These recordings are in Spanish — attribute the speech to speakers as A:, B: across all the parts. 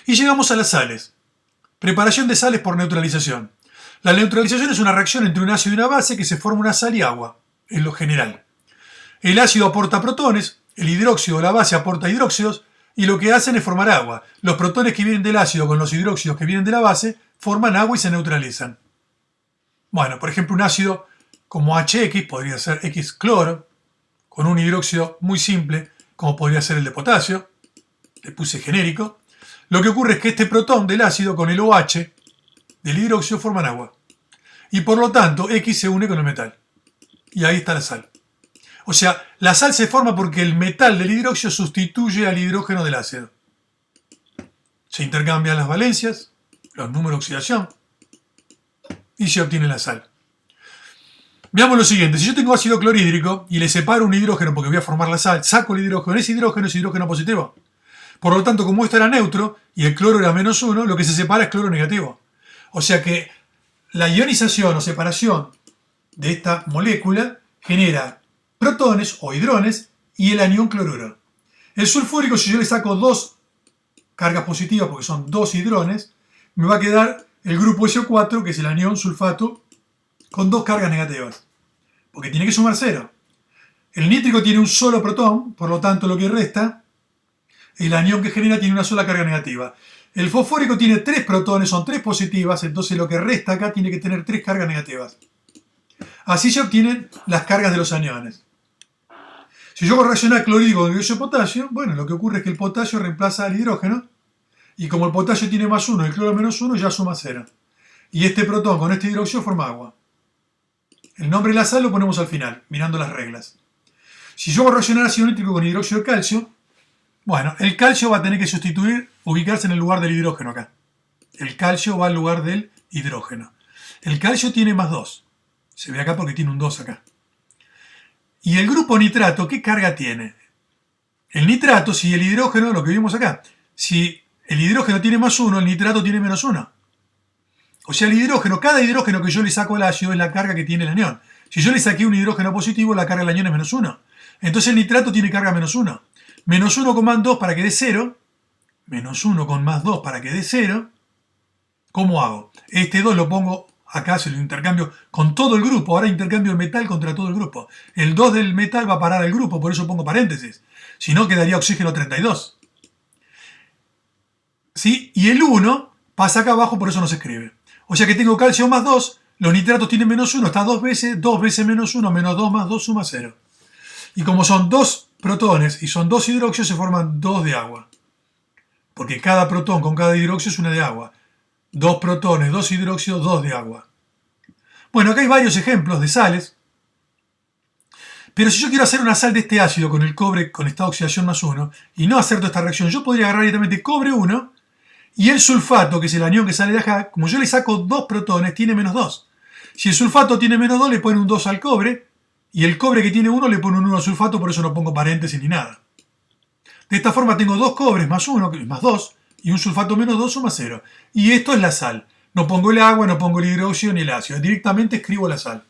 A: Y llegamos a las sales. Preparación de sales por neutralización. La neutralización es una reacción entre un ácido y una base que se forma una sal y agua, en lo general. El ácido aporta protones, el hidróxido o la base aporta hidróxidos, y lo que hacen es formar agua. Los protones que vienen del ácido con los hidróxidos que vienen de la base forman agua y se neutralizan. Bueno, por ejemplo, un ácido como HX podría ser X-cloro, con un hidróxido muy simple, como podría ser el de potasio. Le puse genérico. Lo que ocurre es que este protón del ácido con el OH del hidróxido forman agua. Y por lo tanto, X se une con el metal. Y ahí está la sal. O sea, la sal se forma porque el metal del hidróxido sustituye al hidrógeno del ácido. Se intercambian las valencias, los números de oxidación, y se obtiene la sal. Veamos lo siguiente. Si yo tengo ácido clorhídrico y le separo un hidrógeno porque voy a formar la sal, saco el hidrógeno, ese hidrógeno es hidrógeno positivo. Por lo tanto, como esto era neutro y el cloro era -1, lo que se separa es cloro negativo. O sea que la ionización o separación de esta molécula genera protones o hidrones y el anión cloruro. El sulfúrico, si yo le saco dos cargas positivas porque son dos hidrones, me va a quedar el grupo SO4, que es el anión sulfato, con dos cargas negativas, porque tiene que sumar 0. El nítrico tiene un solo protón, por lo tanto lo que resta, el anión que genera tiene una sola carga negativa. El fosfórico tiene 3 protones, son 3 positivas, entonces lo que resta acá tiene que tener 3 cargas negativas. Así se obtienen las cargas de los aniones. Si yo hago reaccionar clorhídrico con dióxido de potasio, bueno, lo que ocurre es que el potasio reemplaza al hidrógeno, y como el potasio tiene +1 y el cloro -1, ya suma 0. Y este protón con este hidróxido forma agua. El nombre de la sal lo ponemos al final, mirando las reglas. Si yo hago reaccionar ácido nítrico con hidróxido de calcio, bueno, el calcio va a tener que ubicarse en el lugar del hidrógeno acá. El calcio va al lugar del hidrógeno. El calcio tiene +2. Se ve acá porque tiene un 2 acá. Y el grupo nitrato, ¿qué carga tiene? El nitrato, si el hidrógeno, lo que vimos acá, si el hidrógeno tiene +1, el nitrato tiene -1. O sea, el hidrógeno, cada hidrógeno que yo le saco al ácido es la carga que tiene el anión. Si yo le saqué un hidrógeno positivo, la carga del anión es -1. Entonces el nitrato tiene carga -1. -1 con +2 para que dé 0. -1 con +2 para que dé 0. ¿Cómo hago? Este 2 lo pongo acá, se lo intercambio con todo el grupo. Ahora intercambio el metal contra todo el grupo. El 2 del metal va a parar al grupo, por eso pongo paréntesis. Si no, quedaría oxígeno 32. ¿Sí? Y el 1 pasa acá abajo, por eso no se escribe. O sea que tengo calcio +2, los nitratos tienen -1, está 2 veces -1, -2 más 2 suma 0. Y como son 2 protones y son 2 hidróxidos, se forman 2 de agua. Porque cada protón con cada hidróxido es una de agua. 2 protones, 2 hidróxidos, 2 de agua. Bueno, acá hay varios ejemplos de sales. Pero si yo quiero hacer una sal de este ácido con el cobre con estado de oxidación +1 y no hacer toda esta reacción, yo podría agarrar directamente cobre 1 y el sulfato, que es el anión que sale de acá, como yo le saco 2 protones, tiene -2. Si el sulfato tiene -2, le pone un 2 al cobre, y el cobre que tiene 1 le pone un 1 al sulfato, por eso no pongo paréntesis ni nada. De esta forma tengo 2 cobres +1, que es +2, y un sulfato -2 suma 0. Y esto es la sal. No pongo el agua, no pongo el hidróxido ni el ácido. Directamente escribo la sal.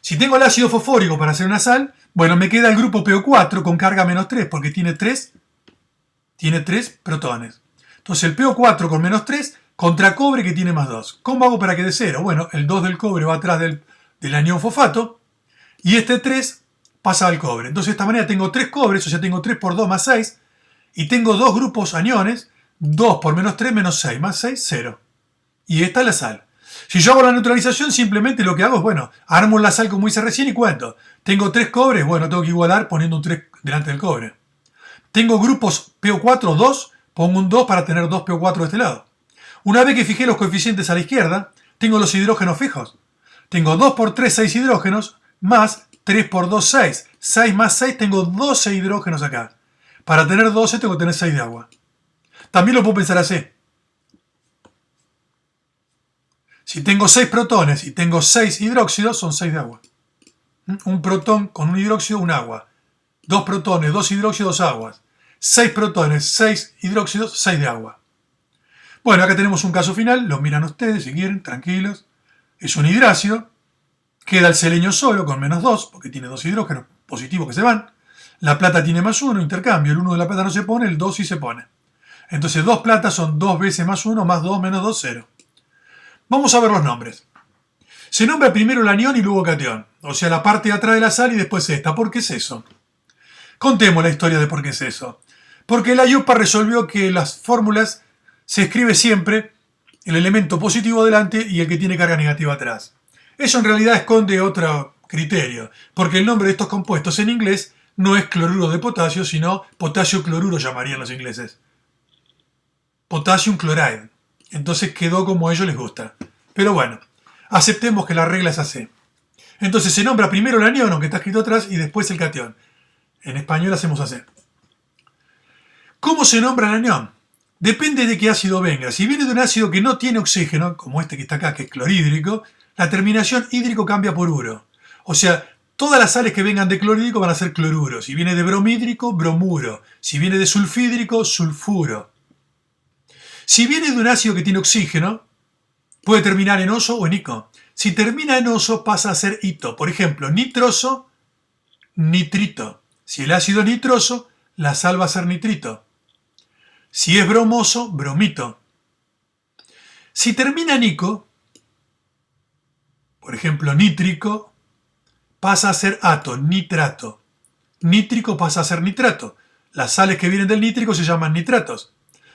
A: Si tengo el ácido fosfórico para hacer una sal, bueno, me queda el grupo PO4 con carga -3, porque tiene 3 protones. Entonces el PO4 con -3 contra cobre que tiene +2. ¿Cómo hago para que dé 0? Bueno, el 2 del cobre va atrás del anión fosfato y este 3 pasa al cobre. Entonces de esta manera tengo 3 cobres, o sea, tengo 3 por 2 más 6 y tengo 2 grupos aniones, 2 por -3 menos 6 más 6, 0. Y esta es la sal. Si yo hago la neutralización, simplemente lo que hago es, bueno, armo la sal como hice recién y cuento. Tengo 3 cobres, bueno, tengo que igualar poniendo un 3 delante del cobre. Tengo grupos PO4, 2, pongo un 2 para tener 2 PO4 de este lado. Una vez que fijé los coeficientes a la izquierda, tengo los hidrógenos fijos. Tengo 2 por 3, 6 hidrógenos, más 3 por 2, 6. 6 más 6, tengo 12 hidrógenos acá. Para tener 12 tengo que tener 6 de agua. También lo puedo pensar así. Si tengo 6 protones y tengo 6 hidróxidos, son 6 de agua. Un protón con un hidróxido, un agua. 2 protones, 2 hidróxidos, 2 aguas. 6 protones, 6 hidróxidos, 6 de agua. Bueno, acá tenemos un caso final, lo miran ustedes si quieren, tranquilos. Es un hidrácido, queda el selenio solo con -2, porque tiene 2 hidrógenos positivos que se van. La plata tiene +1, intercambio, el 1 de la plata no se pone, el 2 sí se pone. Entonces 2 plata son 2 veces más 1 más 2 menos 2, 0. Vamos a ver los nombres. Se nombra primero el anión y luego catión. O sea, la parte de atrás de la sal y después esta. ¿Por qué es eso? Contemos la historia de por qué es eso. Porque la IUPAC resolvió que las fórmulas se escribe siempre el elemento positivo adelante y el que tiene carga negativa atrás. Eso en realidad esconde otro criterio, porque el nombre de estos compuestos en inglés no es cloruro de potasio, sino potasio cloruro llamarían los ingleses. Potassium chloride. Entonces quedó como a ellos les gusta. Pero bueno, aceptemos que la regla es así. Entonces se nombra primero el anión, aunque está escrito atrás, y después el catión. En español hacemos así. ¿Cómo se nombra el anión? Depende de qué ácido venga. Si viene de un ácido que no tiene oxígeno, como este que está acá, que es clorhídrico, la terminación hídrico cambia por uro. O sea, todas las sales que vengan de clorhídrico van a ser cloruro. Si viene de bromhídrico, bromuro. Si viene de sulfhídrico, sulfuro. Si viene de un ácido que tiene oxígeno, puede terminar en oso o en ico. Si termina en oso, pasa a ser ito. Por ejemplo, nitroso, nitrito. Si el ácido es nitroso, la sal va a ser nitrito. Si es bromoso, bromito. Si termina en ico, por ejemplo, nítrico, pasa a ser ato, nitrato. Nítrico pasa a ser nitrato. Las sales que vienen del nítrico se llaman nitratos.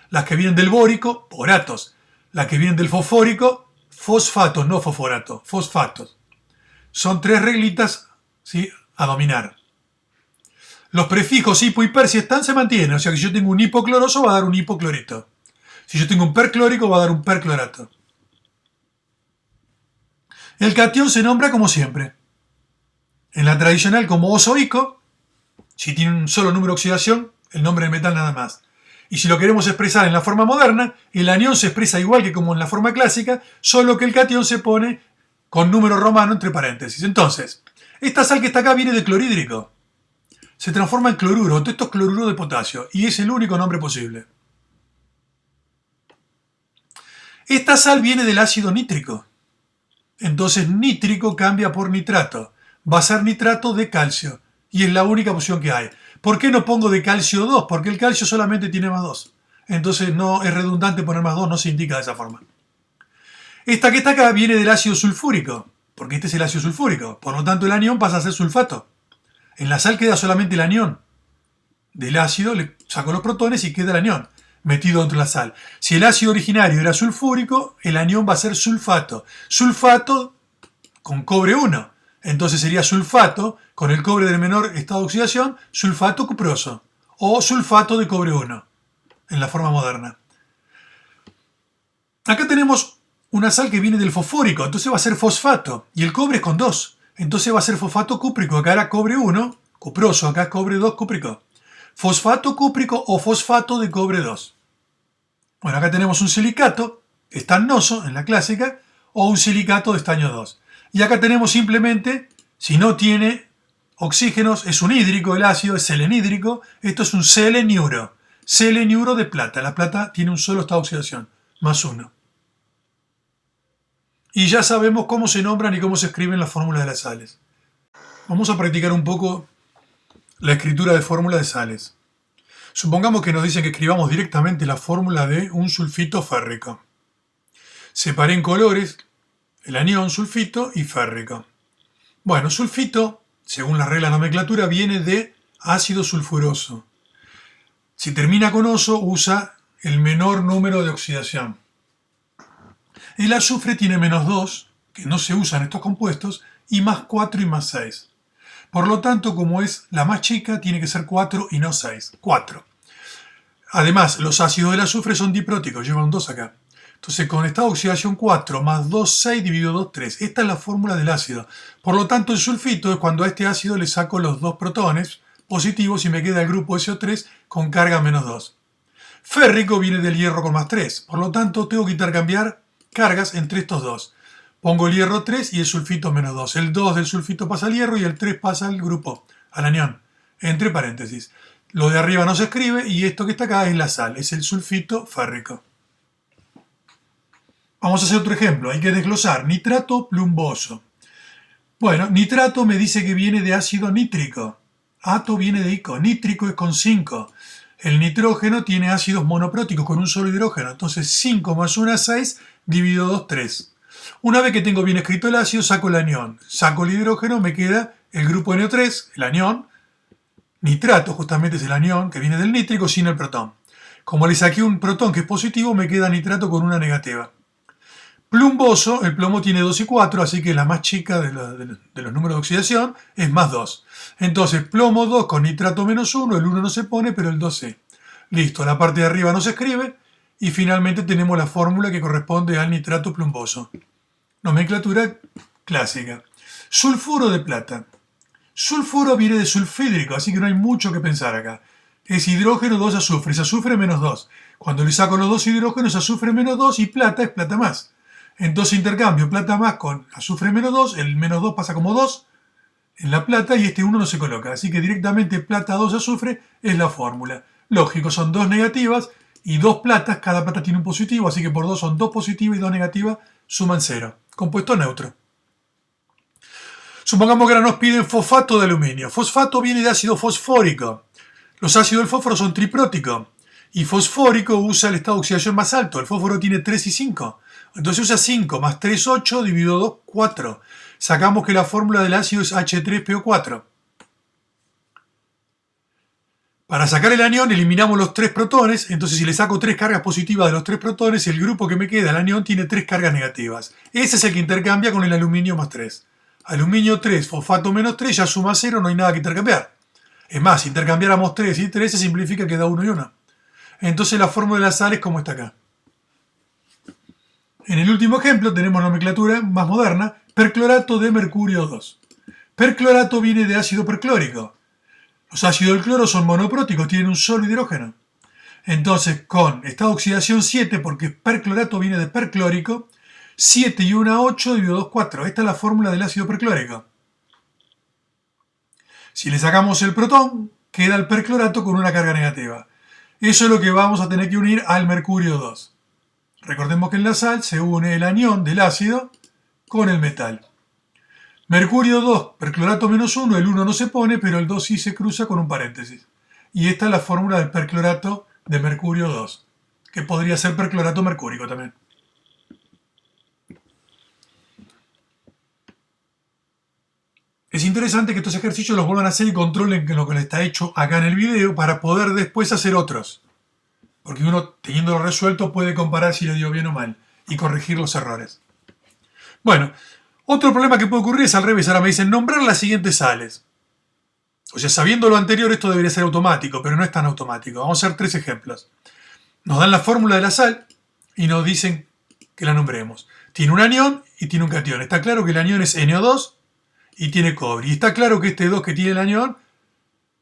A: Las que vienen del bórico, boratos. Las que vienen del fosfórico, fosfatos, no fosforato, fosfatos. Son 3 reglitas, ¿sí?, a dominar. Los prefijos hipo y per si están se mantienen. O sea que si yo tengo un hipocloroso va a dar un hipoclorito. Si yo tengo un perclórico va a dar un perclorato. El catión se nombra como siempre. En la tradicional como oso-ico, si tiene un solo número de oxidación, el nombre del metal nada más. Y si lo queremos expresar en la forma moderna, el anión se expresa igual que como en la forma clásica, solo que el catión se pone con número romano entre paréntesis. Entonces, esta sal que está acá viene de clorhídrico. Se transforma en cloruro, esto es cloruro de potasio, y es el único nombre posible. Esta sal viene del ácido nítrico. Entonces nítrico cambia por nitrato. Va a ser nitrato de calcio, y es la única opción que hay. ¿Por qué no pongo de calcio 2? Porque el calcio solamente tiene más 2. Entonces no es redundante poner más 2, no se indica de esa forma. Esta que está acá viene del ácido sulfúrico, porque este es el ácido sulfúrico. Por lo tanto el anión pasa a ser sulfato. En la sal queda solamente el anión. Del ácido le saco los protones y queda el anión metido dentro de la sal. Si el ácido originario era sulfúrico, el anión va a ser sulfato. Sulfato con cobre 1. Entonces sería sulfato con el cobre del menor estado de oxidación, sulfato cuproso. O sulfato de cobre 1, en la forma moderna. Acá tenemos una sal que viene del fosfórico, entonces va a ser fosfato. Y el cobre es con 2. Entonces va a ser fosfato cúprico. Acá era cobre 1, cuproso. Acá es cobre 2, cúprico. Fosfato cúprico o fosfato de cobre 2. Bueno, acá tenemos un silicato estañoso en la clásica o un silicato de estaño 2. Y acá tenemos simplemente, si no tiene oxígenos, es un hídrico el ácido, es selenhídrico. Esto es un seleniuro. Seleniuro de plata. La plata tiene un solo estado de oxidación, más 1. Y ya sabemos cómo se nombran y cómo se escriben las fórmulas de las sales. Vamos a practicar un poco la escritura de fórmulas de sales. Supongamos que nos dicen que escribamos directamente la fórmula de un sulfito férrico. Separé en colores el anión, sulfito y férrico. Bueno, sulfito, según la regla de nomenclatura, viene de ácido sulfuroso. Si termina con oso, usa el menor número de oxidación. El azufre tiene menos 2, que no se usan estos compuestos, y más 4 y más 6. Por lo tanto, como es la más chica, tiene que ser 4 y no 6. 4. Además, los ácidos del azufre son dipróticos, llevan 2 acá. Entonces, con estado de oxidación 4 más 2, 6 dividido 2, 3. Esta es la fórmula del ácido. Por lo tanto, el sulfito es cuando a este ácido le saco los 2 protones positivos y me queda el grupo SO3 con carga menos 2. Férrico viene del hierro con más 3. Por lo tanto, tengo que intercambiar cargas entre estos dos. Pongo el hierro 3 y el sulfito menos 2. El 2 del sulfito pasa al hierro y el 3 pasa al grupo, al anión. Entre paréntesis. Lo de arriba no se escribe y esto que está acá es la sal, es el sulfito férrico. Vamos a hacer otro ejemplo. Hay que desglosar nitrato plumboso. Bueno, nitrato me dice que viene de ácido nítrico. Ato viene de ico. Nítrico es con 5. El nitrógeno tiene ácidos monopróticos con un solo hidrógeno. Entonces 5 más 1 es 6, divido 2, 3. Una vez que tengo bien escrito el ácido, saco el anión. Saco el hidrógeno, me queda el grupo NO3, el anión. Nitrato justamente es el anión que viene del nítrico sin el protón. Como le saqué un protón que es positivo, me queda nitrato con una negativa. Plumboso, el plomo tiene 2 y 4, así que la más chica de los números de oxidación es más 2. Entonces, plomo 2 con nitrato menos 1, el 1 no se pone, pero el 2 sí. Listo, la parte de arriba no se escribe, y finalmente tenemos la fórmula que corresponde al nitrato plumboso. Nomenclatura clásica. Sulfuro de plata. Sulfuro viene de sulfídrico, así que no hay mucho que pensar acá. Es hidrógeno 2 azufre, es azufre menos 2. Cuando le saco los dos hidrógenos, azufre menos 2 y plata es plata más. Entonces intercambio plata más con azufre menos 2, el menos 2 pasa como 2 en la plata y este 1 no se coloca. Así que directamente plata 2 azufre es la fórmula. Lógico, son dos negativas y dos platas, cada plata tiene un positivo, así que por 2 son 2 positivas y 2 negativas, suman 0. Compuesto neutro. Supongamos que ahora nos piden fosfato de aluminio. Fosfato viene de ácido fosfórico. Los ácidos del fósforo son tripróticos. Y fosfórico usa el estado de oxidación más alto. El fósforo tiene 3 y 5. Entonces usa 5 más 3, 8, dividido 2, 4. Sacamos que la fórmula del ácido es H3PO4. Para sacar el anión eliminamos los 3 protones. Entonces si le saco 3 cargas positivas de los 3 protones, el grupo que me queda, el anión, tiene 3 cargas negativas. Ese es el que intercambia con el aluminio más 3. Aluminio 3, fosfato menos 3, ya suma 0, no hay nada que intercambiar. Es más, si intercambiáramos 3 y 3 se simplifica, queda 1 y 1. Entonces la fórmula de la sal es como está acá. En el último ejemplo tenemos nomenclatura más moderna, perclorato de mercurio 2. Perclorato viene de ácido perclórico. Los ácidos del cloro son monopróticos, tienen un solo hidrógeno. Entonces con estado de oxidación 7, porque perclorato viene de perclórico, 7 y 1, 8, dividido 2, 4. Esta es la fórmula del ácido perclórico. Si le sacamos el protón, queda el perclorato con una carga negativa. Eso es lo que vamos a tener que unir al mercurio 2. Recordemos que en la sal se une el anión del ácido con el metal. Mercurio 2, perclorato menos 1, el 1 no se pone, pero el 2 sí se cruza con un paréntesis. Y esta es la fórmula del perclorato de mercurio 2, que podría ser perclorato mercúrico también. Es interesante que estos ejercicios los vuelvan a hacer y controlen lo que está hecho acá en el video para poder después hacer otros. Porque uno, teniéndolo resuelto, puede comparar si le dio bien o mal y corregir los errores. Bueno, otro problema que puede ocurrir es al revés. Ahora me dicen nombrar las siguientes sales. O sea, sabiendo lo anterior, esto debería ser automático, pero no es tan automático. Vamos a hacer 3 ejemplos. Nos dan la fórmula de la sal y nos dicen que la nombremos. Tiene un anión y tiene un catión. Está claro que el anión es NO2 y tiene cobre. Y está claro que este 2 que tiene el anión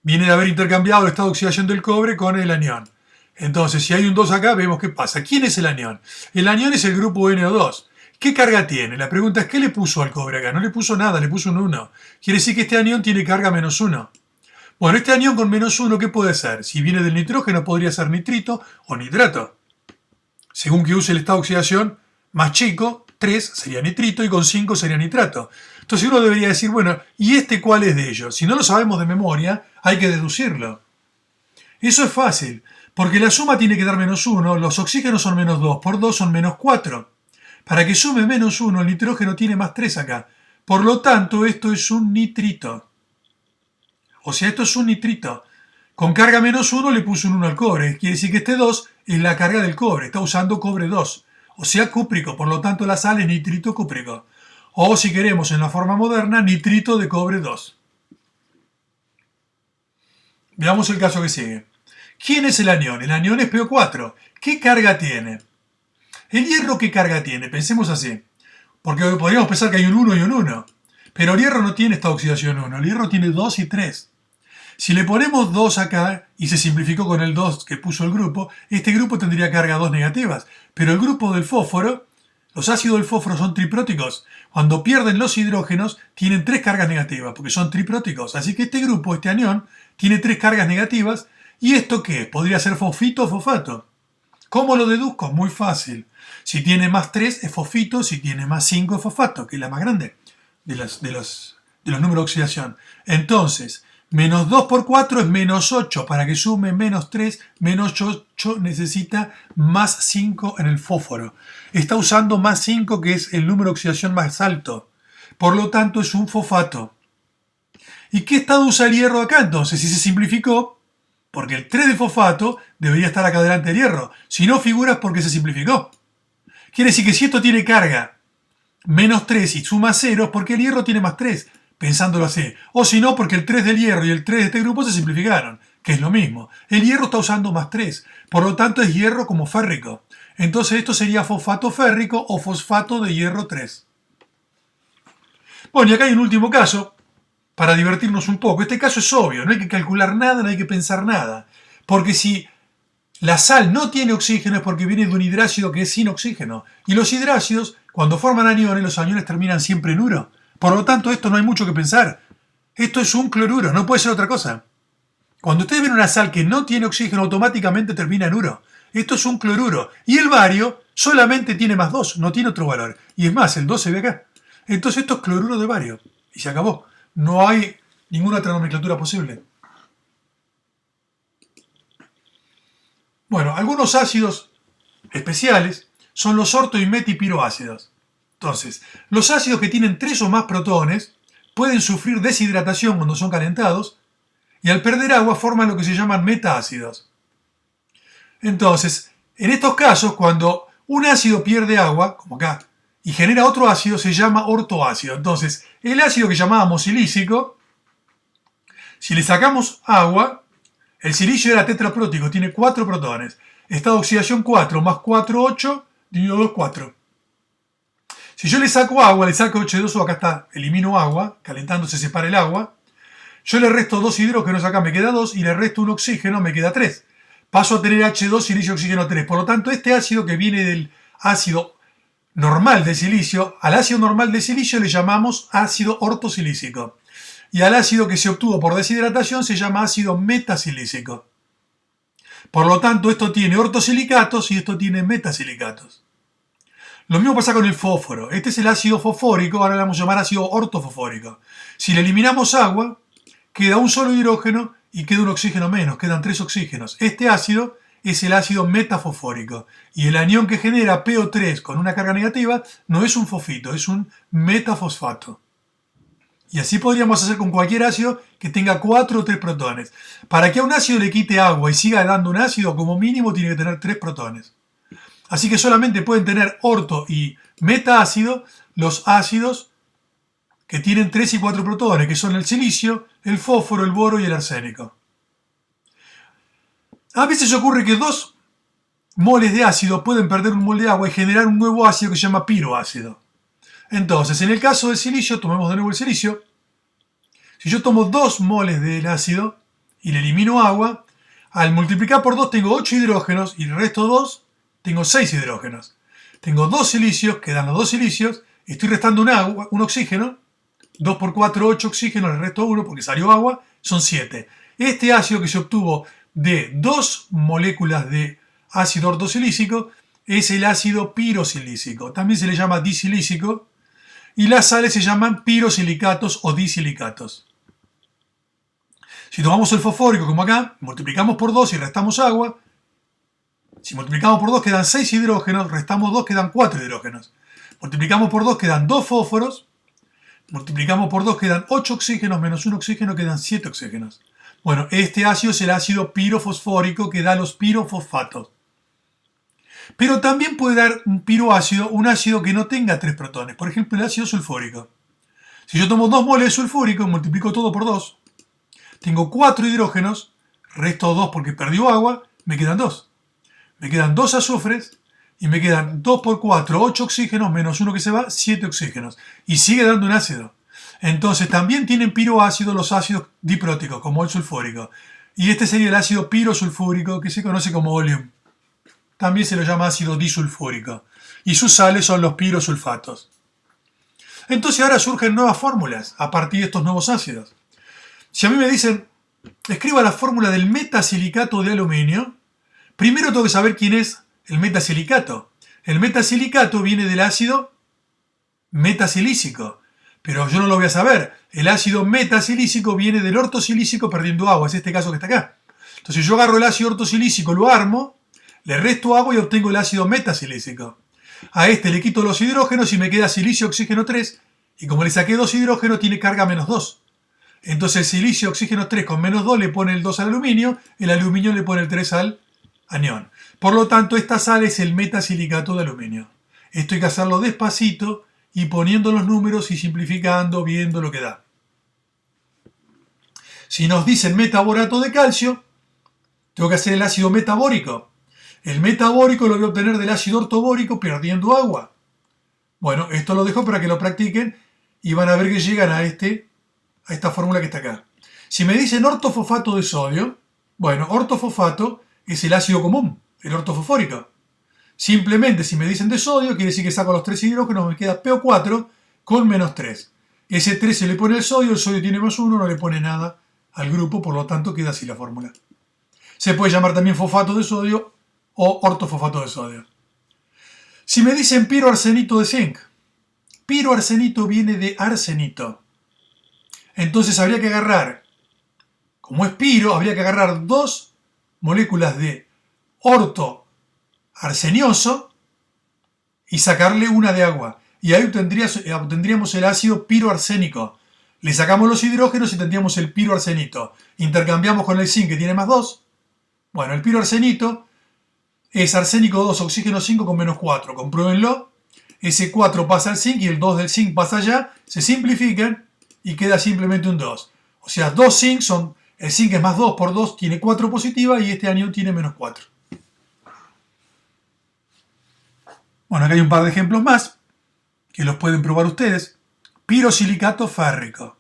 A: viene de haber intercambiado el estado de oxidación del cobre con el anión. Entonces, si hay un 2 acá, vemos qué pasa. ¿Quién es el anión? El anión es el grupo NO2. ¿Qué carga tiene? La pregunta es, ¿qué le puso al cobre acá? No le puso nada, le puso un 1. Quiere decir que este anión tiene carga menos 1. Bueno, este anión con menos 1, ¿qué puede ser? Si viene del nitrógeno, podría ser nitrito o nitrato. Según que use el estado de oxidación más chico, 3 sería nitrito y con 5 sería nitrato. Entonces uno debería decir, bueno, ¿y este cuál es de ellos? Si no lo sabemos de memoria, hay que deducirlo. Eso es fácil, porque la suma tiene que dar menos 1, los oxígenos son menos 2, por 2 son menos 4. Para que sume menos 1, el nitrógeno tiene más 3 acá. Por lo tanto, esto es un nitrito. O sea, esto es un nitrito. Con carga menos 1 le puso un 1 al cobre. Quiere decir que este 2 es la carga del cobre. Está usando cobre 2. O sea, cúprico. Por lo tanto, la sal es nitrito cúprico. O, si queremos en la forma moderna, nitrito de cobre 2. Veamos el caso que sigue. ¿Quién es el anión? El anión es PO4. ¿Qué carga tiene? ¿El hierro qué carga tiene? Pensemos así. Porque podríamos pensar que hay un 1 y un 1. Pero el hierro no tiene esta oxidación 1. El hierro tiene 2 y 3. Si le ponemos 2 acá, y se simplificó con el 2 que puso el grupo, este grupo tendría carga 2 negativas. Pero el grupo del fósforo, los ácidos del fósforo son tripróticos. Cuando pierden los hidrógenos, tienen 3 cargas negativas, porque son tripróticos. Así que este grupo, este anión, tiene 3 cargas negativas. ¿Y esto qué? ¿Podría ser fosfito o fosfato? ¿Cómo lo deduzco? Muy fácil. Si tiene más 3 es fosfito, si tiene más 5 es fosfato, que es la más grande de los números de oxidación. Entonces, Menos 2 por 4 es menos 8. Para que sume menos 3, menos 8 necesita más 5 en el fósforo. Está usando más 5, que es el número de oxidación más alto. Por lo tanto, es un fosfato. ¿Y qué estado usa el hierro acá entonces? Si se simplificó, porque el 3 de fosfato debería estar acá delante del hierro. Si no figuras, porque se simplificó. Quiere decir que si esto tiene carga menos 3 y suma 0, porque el hierro tiene más 3, pensándolo así. O si no, porque el 3 del hierro y el 3 de este grupo se simplificaron, que es lo mismo. El hierro está usando más 3, por lo tanto es hierro como férrico. Entonces esto sería fosfato férrico o fosfato de hierro 3. Bueno, y acá hay un último caso, para divertirnos un poco. Este caso es obvio, no hay que calcular nada, no hay que pensar nada. Porque si la sal no tiene oxígeno es porque viene de un hidrácido que es sin oxígeno. Y los hidrácidos, cuando forman aniones, los aniones terminan siempre en uro. Por lo tanto, esto no hay mucho que pensar. Esto es un cloruro, no puede ser otra cosa. Cuando ustedes ven una sal que no tiene oxígeno, automáticamente termina en uro. Esto es un cloruro. Y el bario solamente tiene más 2, no tiene otro valor. Y es más, el 2 se ve acá. Entonces esto es cloruro de bario. Y se acabó. No hay ninguna otra nomenclatura posible. Bueno, algunos ácidos especiales son los orto y metipiroácidos. Entonces, los ácidos que tienen 3 o más protones pueden sufrir deshidratación cuando son calentados y al perder agua forman lo que se llaman metaácidos. Entonces, en estos casos, cuando un ácido pierde agua, como acá, y genera otro ácido, se llama ortoácido. Entonces, el ácido que llamábamos silícico, si le sacamos agua, el silicio era tetraprótico, tiene 4 protones. Estado de oxidación 4 más 4, 8, dividido 2, 4. Si yo le saco agua, le saco H2O, acá está, elimino agua, calentando se separa el agua. Yo le resto 2 hidrógenos, acá me queda 2, y le resto un oxígeno, me queda 3. Paso a tener H2, silicio, oxígeno 3. Por lo tanto, este ácido que viene del ácido normal de silicio, al ácido normal de silicio le llamamos ácido ortosilícico. Y al ácido que se obtuvo por deshidratación se llama ácido metasilícico. Por lo tanto, esto tiene ortosilicatos y esto tiene metasilicatos. Lo mismo pasa con el fósforo. Este es el ácido fosfórico, ahora le vamos a llamar ácido ortofosfórico. Si le eliminamos agua, queda un solo hidrógeno y queda un oxígeno menos, quedan 3 oxígenos. Este ácido es el ácido metafosfórico. Y el anión que genera PO3 con una carga negativa no es un fosfito, es un metafosfato. Y así podríamos hacer con cualquier ácido que tenga 4 o 3 protones. Para que a un ácido le quite agua y siga dando un ácido, como mínimo tiene que tener 3 protones. Así que solamente pueden tener orto y metaácido los ácidos que tienen 3 y 4 protones, que son el silicio, el fósforo, el boro y el arsénico. A veces ocurre que 2 moles de ácido pueden perder un mol de agua y generar un nuevo ácido que se llama piroácido. Entonces, en el caso del silicio, tomemos de nuevo el silicio. Si yo tomo 2 moles del ácido y le elimino agua, al multiplicar por 2 tengo 8 hidrógenos y el resto 2 tengo 6 hidrógenos. Tengo 2 silicios, quedan los 2 silicios, estoy restando un oxígeno, 2 por 4, 8 oxígenos, el resto 1 porque salió agua, son 7. Este ácido que se obtuvo de 2 moléculas de ácido ortosilícico es el ácido pirosilícico. También se le llama disilícico y las sales se llaman pirosilicatos o disilicatos. Si tomamos el fosfórico como acá, multiplicamos por 2 y restamos agua. Si multiplicamos por 2 quedan 6 hidrógenos, restamos 2 quedan 4 hidrógenos. Multiplicamos por 2 quedan 2 fósforos. Multiplicamos por 2 quedan 8 oxígenos menos 1 oxígeno quedan 7 oxígenos. Bueno, este ácido es el ácido pirofosfórico que da los pirofosfatos. Pero también puede dar un piroácido, un ácido que no tenga 3 protones. Por ejemplo, el ácido sulfúrico. Si yo tomo 2 moles de sulfúrico y multiplico todo por 2, tengo 4 hidrógenos, resto 2 porque perdió agua, me quedan 2. Me quedan 2 azufres y me quedan 2 por 4, 8 oxígenos menos 1 que se va, 7 oxígenos. Y sigue dando un ácido. Entonces también tienen piroácido los ácidos dipróticos, como el sulfúrico. Y este sería el ácido pirosulfúrico, que se conoce como oleum. También se lo llama ácido disulfúrico. Y sus sales son los pirosulfatos. Entonces ahora surgen nuevas fórmulas a partir de estos nuevos ácidos. Si a mí me dicen, escriba la fórmula del metasilicato de aluminio, primero tengo que saber quién es el metasilicato. El metasilicato viene del ácido metasilícico. Pero yo no lo voy a saber. El ácido metasilícico viene del ortosilícico perdiendo agua, es este caso que está acá. Entonces yo agarro el ácido ortosilícico, lo armo, le resto agua y obtengo el ácido metasilícico. A este le quito los hidrógenos y me queda silicio oxígeno 3, y como le saqué 2 hidrógenos tiene carga -2. Entonces el silicio oxígeno 3 con -2 le pone el 2 al aluminio, el aluminio le pone el 3 al anión. Por lo tanto, esta sal es el metasilicato de aluminio. Esto hay que hacerlo despacito y poniendo los números y simplificando, viendo lo que da. Si nos dicen metaborato de calcio, tengo que hacer el ácido metabórico. El metabórico lo voy a obtener del ácido ortobórico perdiendo agua. Bueno, esto lo dejo para que lo practiquen y van a ver que llegan a esta fórmula que está acá. Si me dicen ortofosfato de sodio, bueno, ortofosfato es el ácido común, el ortofosfórico. Simplemente si me dicen de sodio, quiere decir que saco los 3 hidrógenos, me queda PO4 con -3. Ese 3 se le pone el sodio tiene +1, no le pone nada al grupo, por lo tanto queda así la fórmula. Se puede llamar también fosfato de sodio o ortofosfato de sodio. Si me dicen piroarsenito de zinc, piroarsenito viene de arsenito. Entonces habría que agarrar, como es piro, habría que agarrar 2 moléculas de orto arsenioso y sacarle una de agua. Y ahí obtendríamos el ácido piroarsénico. Le sacamos los hidrógenos y tendríamos el piroarsenito. Intercambiamos con el zinc que tiene +2. Bueno, el piroarsenito es arsénico 2, oxígeno 5 con -4. Compruébenlo. Ese 4 pasa al zinc y el 2 del zinc pasa allá. Se simplifican y queda simplemente un 2. O sea, 2 zinc son... El zinc es +2 por 2, tiene 4 positiva y este anión tiene -4. Bueno, acá hay un par de ejemplos más que los pueden probar ustedes. Pirosilicato férrico.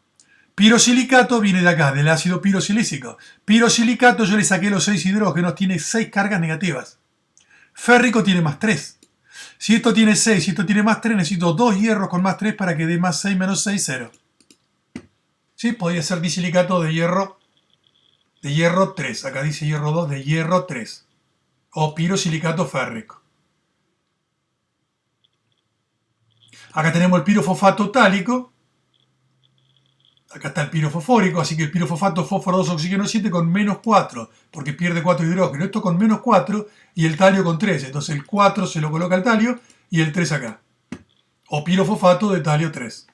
A: Pirosilicato viene de acá, del ácido pirosilícico. Pirosilicato yo le saqué los 6 hidrógenos, tiene 6 cargas negativas. Férrico tiene +3. Si esto tiene 6 y esto tiene +3, necesito 2 hierros con +3 para que dé +6 menos 6, 0. ¿Sí? Podría ser disilicato de hierro 3. Acá dice hierro 2 de hierro 3. O pirosilicato férrico. Acá tenemos el pirofosfato tálico. Acá está el pirofosfórico, así que el pirofosfato fósforo 2 oxígeno 7 con -4, porque pierde 4 hidrógenos. Esto con -4 y el talio con 3. Entonces el 4 se lo coloca al talio y el 3 acá. O pirofosfato de talio 3.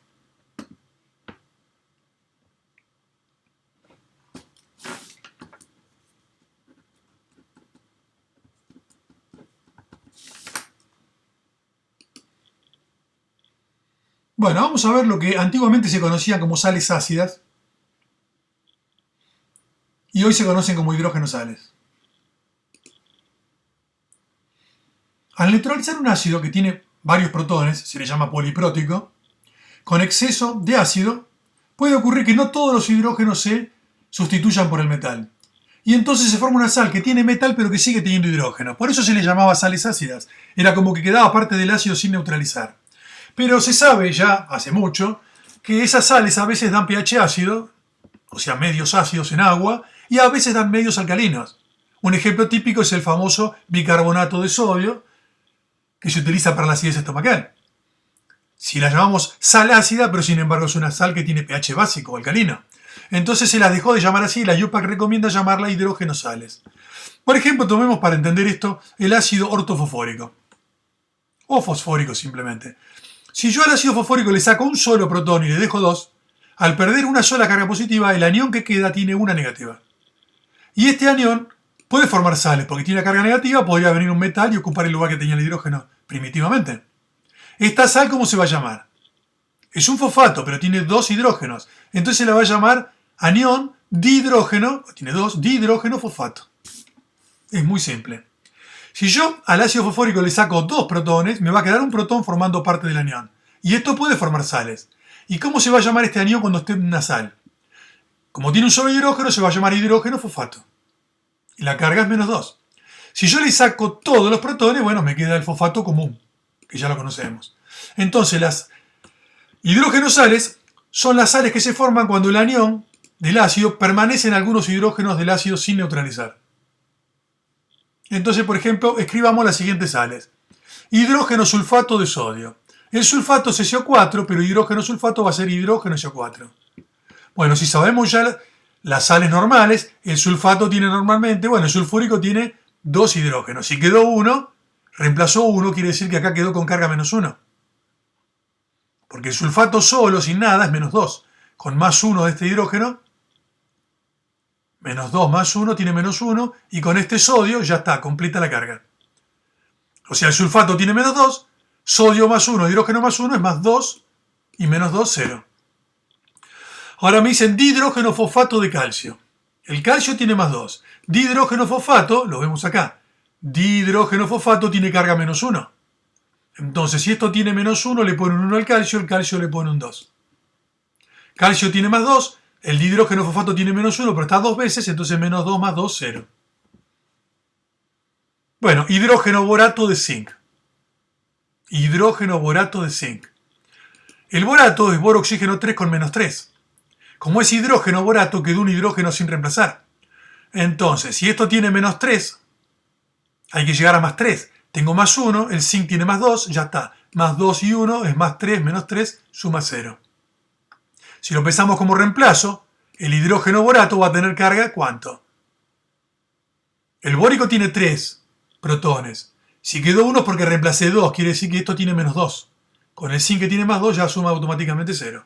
A: Bueno, vamos a ver lo que antiguamente se conocían como sales ácidas y hoy se conocen como hidrógenos sales. Al neutralizar un ácido que tiene varios protones, se le llama poliprótico, con exceso de ácido, puede ocurrir que no todos los hidrógenos se sustituyan por el metal. Y entonces se forma una sal que tiene metal pero que sigue teniendo hidrógeno. Por eso se le llamaba sales ácidas. Era como que quedaba parte del ácido sin neutralizar. Pero se sabe ya hace mucho que esas sales a veces dan pH ácido, o sea, medios ácidos en agua, y a veces dan medios alcalinos. Un ejemplo típico es el famoso bicarbonato de sodio, que se utiliza para la acidez estomacal. Si la llamamos sal ácida, pero sin embargo es una sal que tiene pH básico, alcalino. Entonces se las dejó de llamar así y la IUPAC recomienda llamarla hidrógenos sales. Por ejemplo, tomemos para entender esto el ácido ortofosfórico. O fosfórico simplemente. Si yo al ácido fosfórico le saco un solo protón y le dejo 2, al perder una sola carga positiva, el anión que queda tiene una negativa. Y este anión puede formar sales, porque tiene una carga negativa, podría venir un metal y ocupar el lugar que tenía el hidrógeno primitivamente. ¿Esta sal cómo se va a llamar? Es un fosfato, pero tiene 2 hidrógenos. Entonces se la va a llamar anión dihidrógeno, tiene 2, dihidrógeno fosfato. Es muy simple. Si yo al ácido fosfórico le saco 2 protones, me va a quedar un protón formando parte del anión. Y esto puede formar sales. ¿Y cómo se va a llamar este anión cuando esté en una sal? Como tiene un solo hidrógeno, se va a llamar hidrógeno fosfato. Y la carga es -2. Si yo le saco todos los protones, bueno, me queda el fosfato común, que ya lo conocemos. Entonces las hidrógenos sales son las sales que se forman cuando el anión del ácido permanece en algunos hidrógenos del ácido sin neutralizar. Entonces, por ejemplo, escribamos las siguientes sales. Hidrógeno sulfato de sodio. El sulfato es SO4, pero hidrógeno sulfato va a ser hidrógeno SO4. Bueno, si sabemos ya las sales normales, el sulfato tiene normalmente, bueno, el sulfúrico tiene 2 hidrógenos. Si quedó 1, reemplazó 1, quiere decir que acá quedó con carga menos 1. Porque el sulfato solo, sin nada, es menos 2. Con más 1 de este hidrógeno, menos 2 más 1 tiene menos 1, y con este sodio ya está, completa la carga. O sea, el sulfato tiene menos 2, sodio más 1, hidrógeno más 1 es más 2, y menos 2, 0. Ahora me dicen dihidrógeno fosfato de calcio. El calcio tiene más 2. Dihidrógeno fosfato, lo vemos acá. Dihidrógeno fosfato tiene carga menos 1. Entonces, si esto tiene menos 1, le pone un 1 al calcio, el calcio le pone un 2. Calcio tiene más 2, el dihidrógeno fosfato tiene menos 1, pero está 2 veces, entonces menos 2 más 2, 0. Bueno, hidrógeno borato de zinc. Hidrógeno borato de zinc. El borato es boro oxígeno 3 con menos 3. Como es hidrógeno borato, quedó un hidrógeno sin reemplazar. Entonces, si esto tiene menos 3, hay que llegar a más 3. Tengo más 1, el zinc tiene más 2, ya está. Más 2 y 1 es más 3, menos 3, suma 0. Si lo pensamos como reemplazo, el hidrógeno borato va a tener carga, ¿cuánto? El bórico tiene 3 protones. Si quedó 1 es porque reemplacé 2, quiere decir que esto tiene menos 2. Con el zinc que tiene más 2 ya suma automáticamente 0.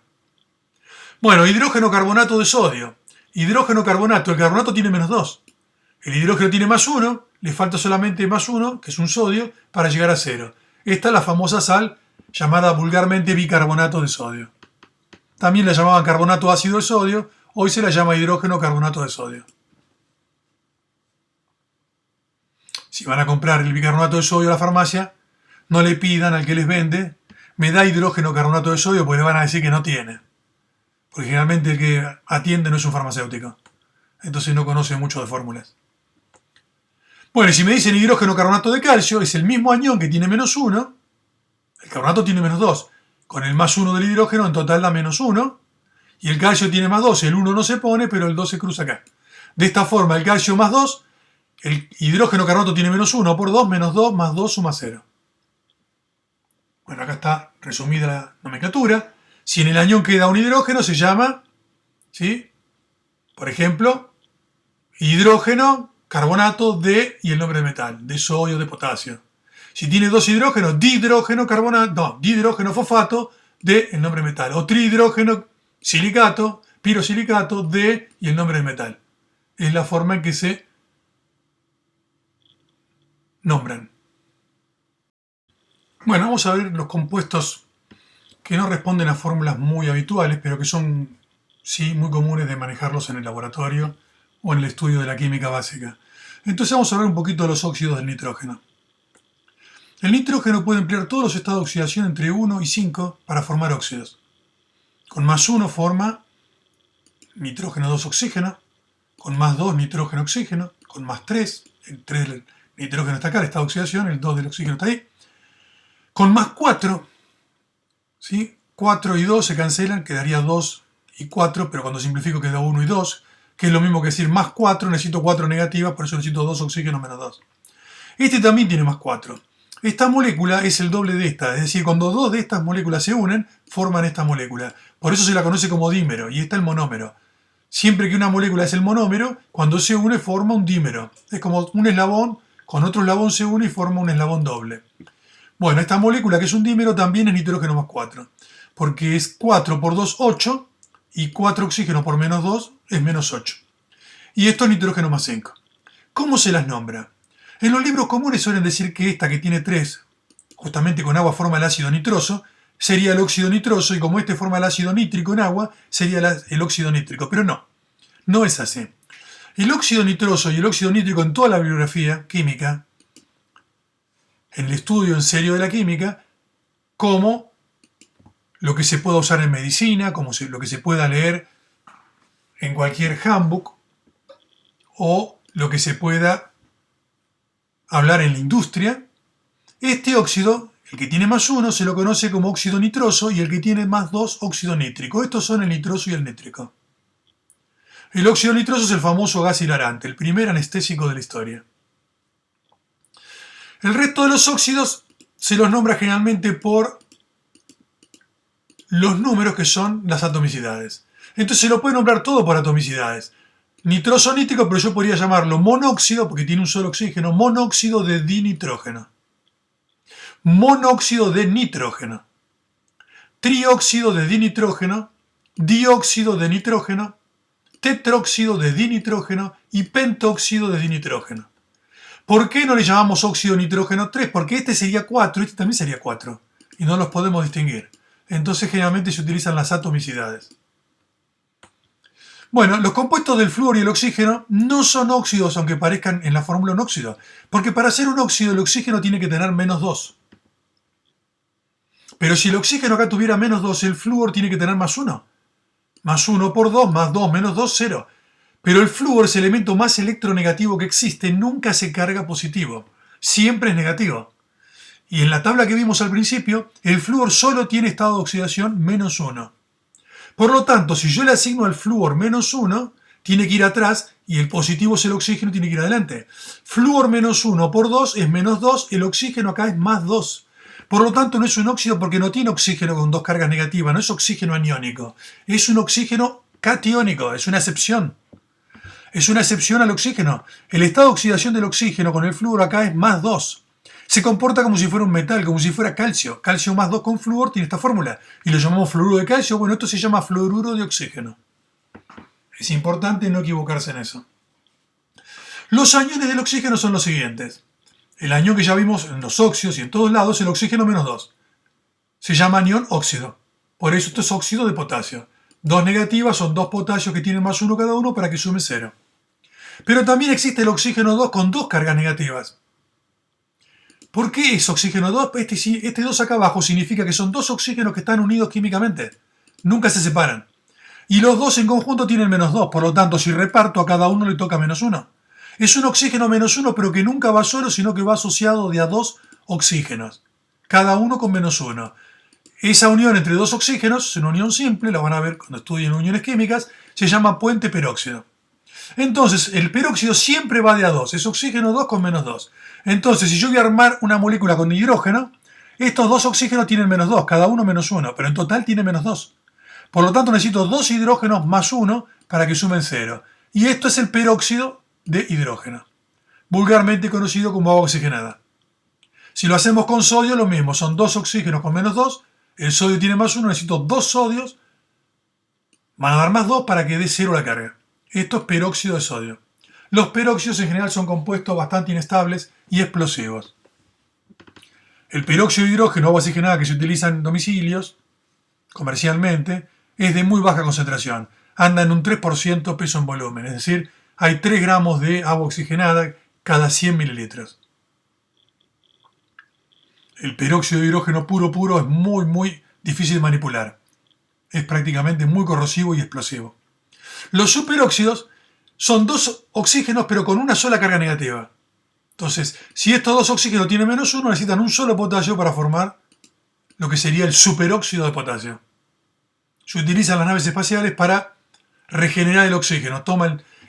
A: Bueno, hidrógeno carbonato de sodio. Hidrógeno carbonato, el carbonato tiene menos 2. El hidrógeno tiene más 1, le falta solamente más 1, que es un sodio, para llegar a 0. Esta es la famosa sal llamada vulgarmente bicarbonato de sodio. También la llamaban carbonato ácido de sodio, hoy se la llama hidrógeno carbonato de sodio. Si van a comprar el bicarbonato de sodio a la farmacia, no le pidan al que les vende, me da hidrógeno carbonato de sodio, porque le van a decir que no tiene. Porque generalmente el que atiende no es un farmacéutico. Entonces no conoce mucho de fórmulas. Bueno, y si me dicen hidrógeno carbonato de calcio, es el mismo anión que tiene menos 1. El carbonato tiene menos 2. Con el más 1 del hidrógeno en total da menos 1. Y el calcio tiene más 2. El 1 no se pone, pero el 2 se cruza acá. De esta forma, el calcio más 2, el hidrógeno carbonato tiene menos 1 por 2, menos 2 más 2 suma 0. Bueno, acá está resumida la nomenclatura. Si en el anión queda un hidrógeno, se llama, ¿sí? Por ejemplo, hidrógeno carbonato de, y el nombre de metal, de sodio, de potasio. Si tiene 2 hidrógenos, dihidrógeno carbonato, no, dihidrógeno fosfato de, el nombre de metal. O trihidrógeno silicato, pirosilicato de, y el nombre de metal. Es la forma en que se nombran. Bueno, vamos a ver los compuestos que no responden a fórmulas muy habituales, pero que son, sí, muy comunes de manejarlos en el laboratorio o en el estudio de la química básica. Entonces vamos a ver un poquito los óxidos del nitrógeno. El nitrógeno puede emplear todos los estados de oxidación entre 1 y 5 para formar óxidos. Con más 1 forma nitrógeno 2 oxígeno, con más 2 nitrógeno oxígeno, con más 3, el 3 del nitrógeno está acá, el estado de oxidación, el 2 del oxígeno está ahí. Con más 4, ¿sí? 4 y 2 se cancelan, quedaría 2 y 4, pero cuando simplifico queda 1 y 2, que es lo mismo que decir más 4, necesito 4 negativas, por eso necesito 2 oxígenos menos 2. Este también tiene más 4. Esta molécula es el doble de esta, es decir, cuando dos de estas moléculas se unen, forman esta molécula. Por eso se la conoce como dímero, y está el monómero. Siempre que una molécula es el monómero, cuando se une forma un dímero. Es como un eslabón, con otro eslabón se une y forma un eslabón doble. Bueno, esta molécula que es un dímero también es nitrógeno más 4, porque es 4 por 2, 8, y 4 oxígenos por menos 2 es menos 8. Y esto es nitrógeno más 5. ¿Cómo se las nombra? En los libros comunes suelen decir que esta que tiene 3, justamente con agua forma el ácido nitroso, sería el óxido nitroso, y como este forma el ácido nítrico en agua, sería el óxido nítrico. Pero no, no es así. El óxido nitroso y el óxido nítrico en toda la bibliografía química, en el estudio en serio de la química, como lo que se pueda usar en medicina, como lo que se pueda leer en cualquier handbook, o lo que se pueda hablar en la industria, este óxido, el que tiene más 1, se lo conoce como óxido nitroso, y el que tiene más 2, óxido nítrico. Estos son el nitroso y el nítrico. El óxido nitroso es el famoso gas hilarante, el primer anestésico de la historia. El resto de los óxidos se los nombra generalmente por los números que son las atomicidades. Entonces se lo puede nombrar todo por atomicidades. Nitroso nítrico, pero yo podría llamarlo monóxido, porque tiene un solo oxígeno, monóxido de dinitrógeno. Monóxido de nitrógeno. Trióxido de dinitrógeno, dióxido de nitrógeno, tetróxido de dinitrógeno y pentóxido de dinitrógeno. ¿Por qué no le llamamos óxido nitrógeno 3? Porque este sería 4 y este también sería 4. Y no los podemos distinguir. Entonces generalmente se utilizan las atomicidades. Bueno, los compuestos del flúor y el oxígeno no son óxidos, aunque parezcan en la fórmula un óxido. Porque para ser un óxido el oxígeno tiene que tener -2. Pero si el oxígeno acá tuviera -2, el flúor tiene que tener +1. +1 por 2, más 2, menos 2, 0. Pero el flúor es el elemento más electronegativo que existe, nunca se carga positivo, siempre es negativo. Y en la tabla que vimos al principio, el flúor solo tiene estado de oxidación -1. Por lo tanto, si yo le asigno al flúor -1, tiene que ir atrás y el positivo es el oxígeno, tiene que ir adelante. Flúor -1 por 2 es -2, el oxígeno acá es +2. Por lo tanto, no es un óxido porque no tiene oxígeno con dos cargas negativas, no es oxígeno aniónico, es un oxígeno catiónico, es una excepción. Es una excepción al oxígeno. El estado de oxidación del oxígeno con el flúor acá es +2. Se comporta como si fuera un metal, como si fuera calcio. Calcio +2 con flúor tiene esta fórmula. Y lo llamamos fluoruro de calcio. Bueno, esto se llama fluoruro de oxígeno. Es importante no equivocarse en eso. Los aniones del oxígeno son los siguientes. El anión que ya vimos en los óxidos y en todos lados, el oxígeno -2. Se llama anión óxido. Por eso esto es óxido de potasio. Dos negativas son dos potasios que tienen +1 cada uno para que sume 0. Pero también existe el oxígeno 2 con dos cargas negativas. ¿Por qué es oxígeno 2? Este 2 acá abajo significa que son dos oxígenos que están unidos químicamente. Nunca se separan. Y los dos en conjunto tienen -2. Por lo tanto, si reparto, a cada uno le toca -1. Es un oxígeno -1, pero que nunca va solo, sino que va asociado de a dos oxígenos. Cada uno con -1. Esa unión entre dos oxígenos es una unión simple, la van a ver cuando estudien uniones químicas, se llama puente peróxido. Entonces, el peróxido siempre va de a 2, es oxígeno 2 con -2. Entonces, si yo voy a armar una molécula con hidrógeno, estos dos oxígenos tienen -2, cada uno -1, pero en total tiene -2. Por lo tanto, necesito dos hidrógenos más 1 para que sumen 0. Y esto es el peróxido de hidrógeno, vulgarmente conocido como agua oxigenada. Si lo hacemos con sodio, lo mismo, son dos oxígenos con -2, el sodio tiene +1, necesito dos sodios, van a dar +2 para que dé 0 la carga. Esto es peróxido de sodio. Los peróxidos en general son compuestos bastante inestables y explosivos. El peróxido de hidrógeno, agua oxigenada que se utiliza en domicilios, comercialmente, es de muy baja concentración. Anda en un 3% peso en volumen, es decir, hay 3 gramos de agua oxigenada cada 100 mililitros. El peróxido de hidrógeno puro es muy difícil de manipular. Es prácticamente muy corrosivo y explosivo. Los superóxidos son dos oxígenos pero con una sola carga negativa. Entonces, si estos dos oxígenos tienen -1, necesitan un solo potasio para formar lo que sería el superóxido de potasio. Se utilizan las naves espaciales para regenerar el oxígeno.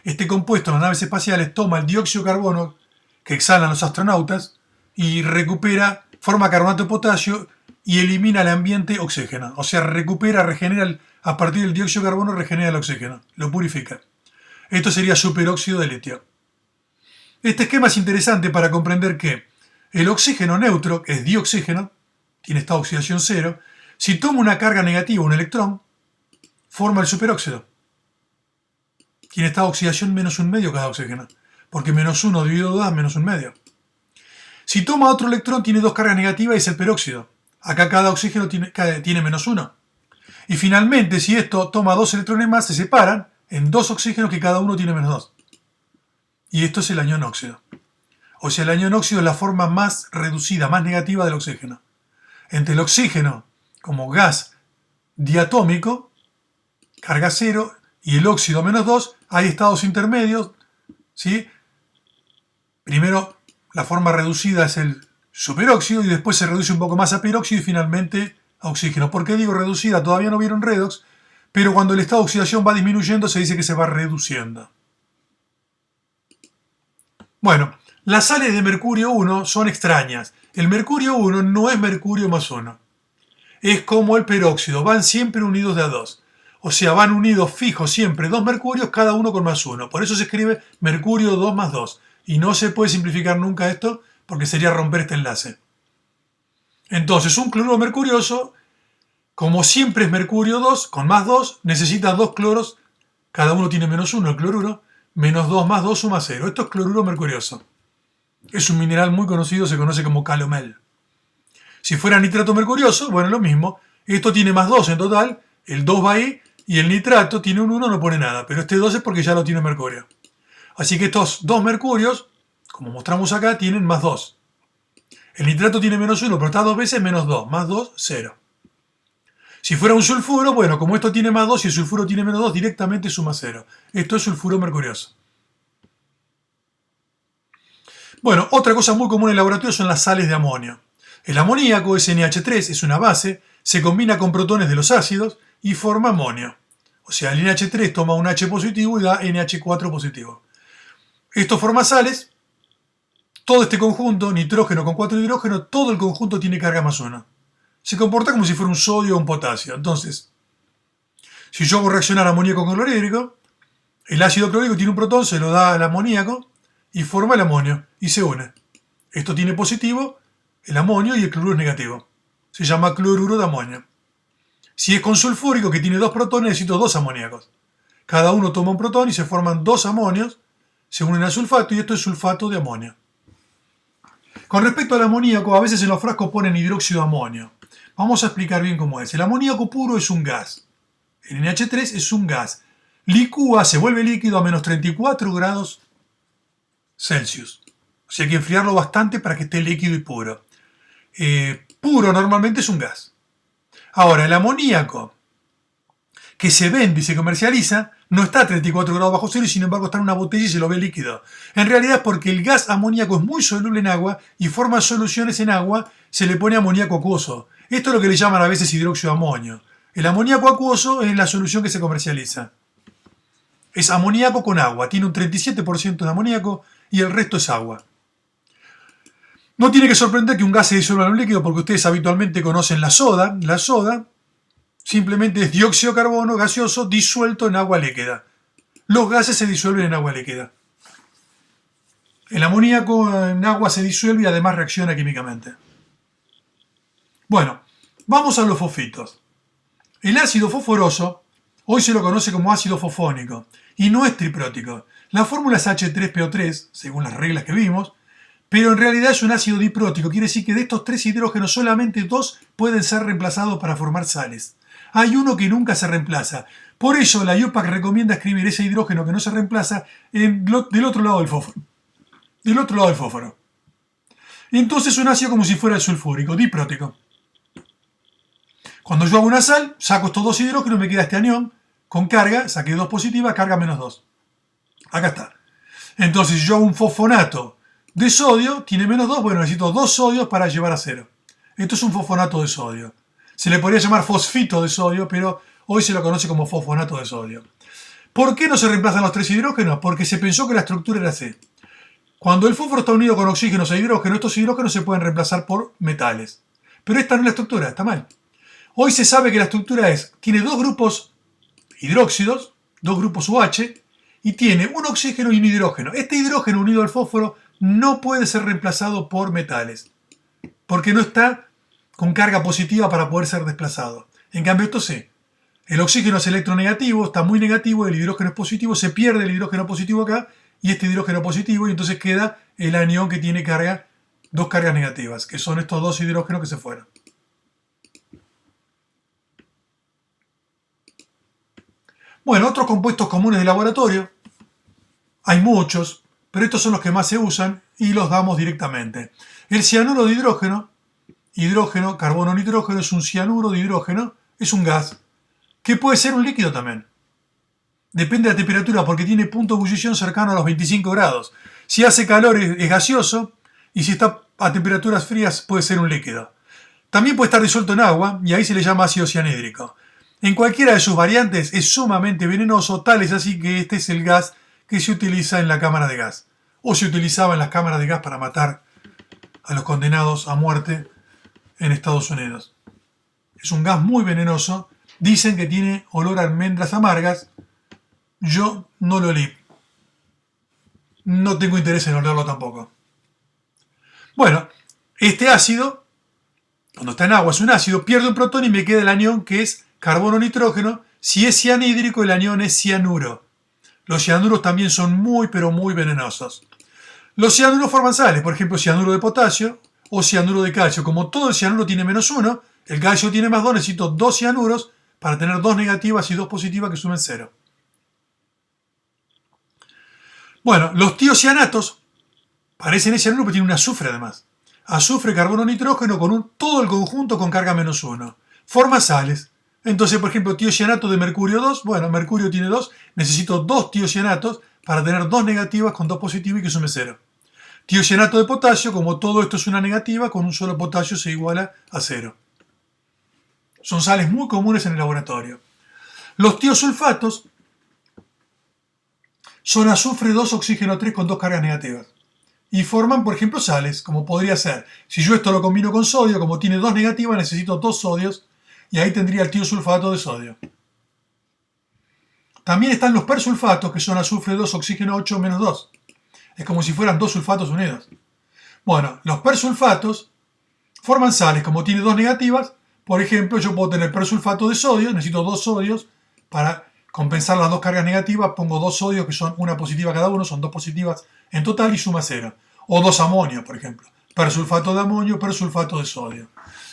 A: Este compuesto en las naves espaciales toma el dióxido de carbono que exhalan los astronautas y forma carbonato de potasio y elimina al ambiente oxígeno. O sea, regenera, a partir del dióxido de carbono regenera el oxígeno, lo purifica. Esto sería superóxido de litio. Este esquema es interesante para comprender que el oxígeno neutro, que es dioxígeno, tiene estado de oxidación 0, si toma una carga negativa, un electrón, forma el superóxido. Tiene estado de oxidación -1,5 cada oxígeno, porque -1 dividido 2 da -1,5. Si toma otro electrón, tiene dos cargas negativas y es el peróxido. Acá cada oxígeno tiene -1. Y finalmente, si esto toma dos electrones más, se separan en dos oxígenos que cada uno tiene -2. Y esto es el anión óxido. O sea, el anión óxido es la forma más reducida, más negativa del oxígeno. Entre el oxígeno como gas diatómico, carga 0, y el óxido -2, hay estados intermedios, ¿sí? Primero, la forma reducida es el superóxido y después se reduce un poco más a peróxido y finalmente a oxígeno. ¿Por qué digo reducida? Todavía no vieron redox, pero cuando el estado de oxidación va disminuyendo se dice que se va reduciendo. Bueno, las sales de mercurio 1 son extrañas. El mercurio 1 no es mercurio +1. es como el peróxido, van siempre unidos de a dos. O sea, van unidos fijos siempre dos mercurios, cada uno con más uno. Por eso se escribe mercurio 2 más 2. Y no se puede simplificar nunca esto porque sería romper este enlace. Entonces, un cloruro mercurioso, como siempre es mercurio 2, con más 2, necesita dos cloros, cada uno tiene menos 1 el cloruro, menos 2 más 2 suma 0. Esto es cloruro mercurioso. Es un mineral muy conocido, se conoce como calomel. Si fuera nitrato mercurioso, bueno, lo mismo. Esto tiene más 2 en total, el 2 va ahí, y el nitrato tiene un 1, no pone nada. Pero este 2 es porque ya lo tiene mercurio. Así que estos dos mercurios, como mostramos acá, tienen más 2. El nitrato tiene menos 1, pero está dos veces menos 2. Más 2, 0. Si fuera un sulfuro, bueno, como esto tiene más 2 y el sulfuro tiene menos 2, directamente suma 0. Esto es sulfuro mercurioso. Bueno, otra cosa muy común en el laboratorio son las sales de amonio. El amoníaco es NH3, es una base, se combina con protones de los ácidos y forma amonio. O sea, el NH3 toma un H positivo y da NH4 positivo. Esto forma sales. Todo este conjunto, nitrógeno con 4 hidrógenos, todo el conjunto tiene carga más 1. Se comporta como si fuera un sodio o un potasio. Entonces, si yo hago reaccionar amoníaco con clorhídrico, el ácido clorhídrico tiene un protón, se lo da al amoníaco y forma el amonio y se une. Esto tiene positivo, el amonio, y el cloruro es negativo. Se llama cloruro de amonio. Si es con sulfúrico, que tiene dos protones, necesito dos amoníacos. Cada uno toma un protón y se forman dos amonios, se unen al sulfato y esto es sulfato de amonio. Con respecto al amoníaco, a veces en los frascos ponen hidróxido de amonio. Vamos a explicar bien cómo es. El amoníaco puro es un gas. El NH3 es un gas. Licúa, se vuelve líquido a menos 34 grados Celsius. O sea, hay que enfriarlo bastante para que esté líquido y puro. Puro normalmente es un gas. Ahora, el amoníaco que se vende y se comercializa no está a 34 grados bajo cero y sin embargo está en una botella y se lo ve líquido. En realidad es porque el gas amoníaco es muy soluble en agua y forma soluciones en agua, se le pone amoníaco acuoso. Esto es lo que le llaman a veces hidróxido de amonio. El amoníaco acuoso es la solución que se comercializa. Es amoníaco con agua, tiene un 37% de amoníaco y el resto es agua. No tiene que sorprender que un gas se disuelva en un líquido porque ustedes habitualmente conocen la soda. La soda simplemente es dióxido de carbono gaseoso disuelto en agua líquida. Los gases se disuelven en agua líquida. El amoníaco en agua se disuelve y además reacciona químicamente. Bueno, vamos a los fosfitos. El ácido fosforoso hoy se lo conoce como ácido fosfónico y no es triprótico. La fórmula es H3PO3, según las reglas que vimos, pero en realidad es un ácido diprótico. Quiere decir que de estos tres hidrógenos solamente dos pueden ser reemplazados para formar sales. Hay uno que nunca se reemplaza. Por eso la IUPAC recomienda escribir ese hidrógeno que no se reemplaza del otro lado del fósforo. Del otro lado del fósforo. Y entonces es un ácido como si fuera el sulfúrico, diprótico. Cuando yo hago una sal, saco estos dos hidrógenos, me queda este anión con carga, saqué 2 positiva, carga menos 2. Acá está. Entonces, si yo hago un fosfonato de sodio, tiene menos 2, bueno, necesito 2 sodios para llevar a 0. Esto es un fosfonato de sodio. Se le podría llamar fosfito de sodio, pero hoy se lo conoce como fosfonato de sodio. ¿Por qué no se reemplazan los 3 hidrógenos? Porque se pensó que la estructura era C. Cuando el fósforo está unido con oxígenos e hidrógenos, estos hidrógenos se pueden reemplazar por metales. Pero esta no es la estructura, está mal. Hoy se sabe que la estructura tiene dos grupos hidróxidos, dos grupos UH, y tiene un oxígeno y un hidrógeno. Este hidrógeno unido al fósforo no puede ser reemplazado por metales, porque no está con carga positiva para poder ser desplazado. En cambio, esto sí. El oxígeno es electronegativo, está muy negativo, el hidrógeno es positivo, se pierde el hidrógeno positivo acá, y este hidrógeno positivo, y entonces queda el anión que tiene carga, dos cargas negativas, que son estos dos hidrógenos que se fueron. Bueno, otros compuestos comunes de laboratorio, hay muchos, pero estos son los que más se usan y los damos directamente. El cianuro de hidrógeno, carbono nitrógeno, es un cianuro de hidrógeno, es un gas, que puede ser un líquido también. Depende de la temperatura porque tiene punto de ebullición cercano a los 25 grados. Si hace calor es gaseoso y si está a temperaturas frías puede ser un líquido. También puede estar disuelto en agua y ahí se le llama ácido cianhídrico. En cualquiera de sus variantes es sumamente venenoso, tal es así que este es el gas que se utiliza en la cámara de gas. O se utilizaba en las cámaras de gas para matar a los condenados a muerte en Estados Unidos. Es un gas muy venenoso. Dicen que tiene olor a almendras amargas. Yo no lo olí. No tengo interés en olerlo tampoco. Bueno, este ácido, cuando está en agua, es un ácido, pierde un protón y me queda el anión que es carbono-nitrógeno. Si es cianhídrico, el anión es cianuro. Los cianuros también son muy, pero muy venenosos. Los cianuros forman sales, por ejemplo, cianuro de potasio o cianuro de calcio. Como todo el cianuro tiene -1, el calcio tiene +2, necesito 2 cianuros para tener 2 negativas y 2 positivas que sumen 0. Bueno, los tiocianatos parecen ese cianuro, pero tienen un azufre además. Azufre, carbono, nitrógeno con todo el conjunto con carga -1. Forma sales. Entonces, por ejemplo, tiocianato de mercurio 2, bueno, mercurio tiene 2, necesito 2 tiocianatos para tener 2 negativas con 2 positivas y que sume 0. Tiocianato de potasio, como todo esto es una negativa, con un solo potasio se iguala a 0. Son sales muy comunes en el laboratorio. Los tiosulfatos son azufre 2, oxígeno 3 con 2 cargas negativas. Y forman, por ejemplo, sales, como podría ser. Si yo esto lo combino con sodio, como tiene 2 negativas, necesito 2 sodios, y ahí tendría el tiosulfato de sodio. También están los persulfatos, que son azufre 2, oxígeno 8 menos 2. Es como si fueran 2 sulfatos unidos. Bueno, los persulfatos forman sales, como tiene 2 negativas. Por ejemplo, yo puedo tener persulfato de sodio, necesito 2 sodios para compensar las 2 cargas negativas, pongo 2 sodios que son una positiva cada uno, son 2 positivas en total y suma 0. O 2 amonios, por ejemplo. Persulfato de amonio, persulfato de sodio.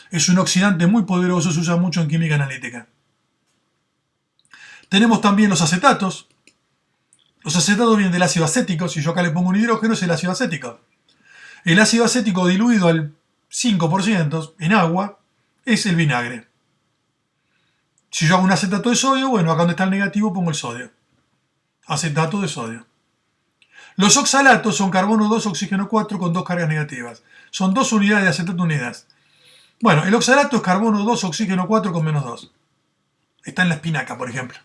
A: Es un oxidante muy poderoso, se usa mucho en química analítica. Tenemos también los acetatos. Los acetatos vienen del ácido acético. Si yo acá le pongo un hidrógeno, es el ácido acético. El ácido acético diluido al 5% en agua es el vinagre. Si yo hago un acetato de sodio, bueno, acá donde está el negativo pongo el sodio. Acetato de sodio. Los oxalatos son carbono 2, oxígeno 4 con 2 cargas negativas. Son 2 unidades de acetato unidas. Bueno, el oxalato es carbono 2, oxígeno 4 con -2. Está en la espinaca, por ejemplo.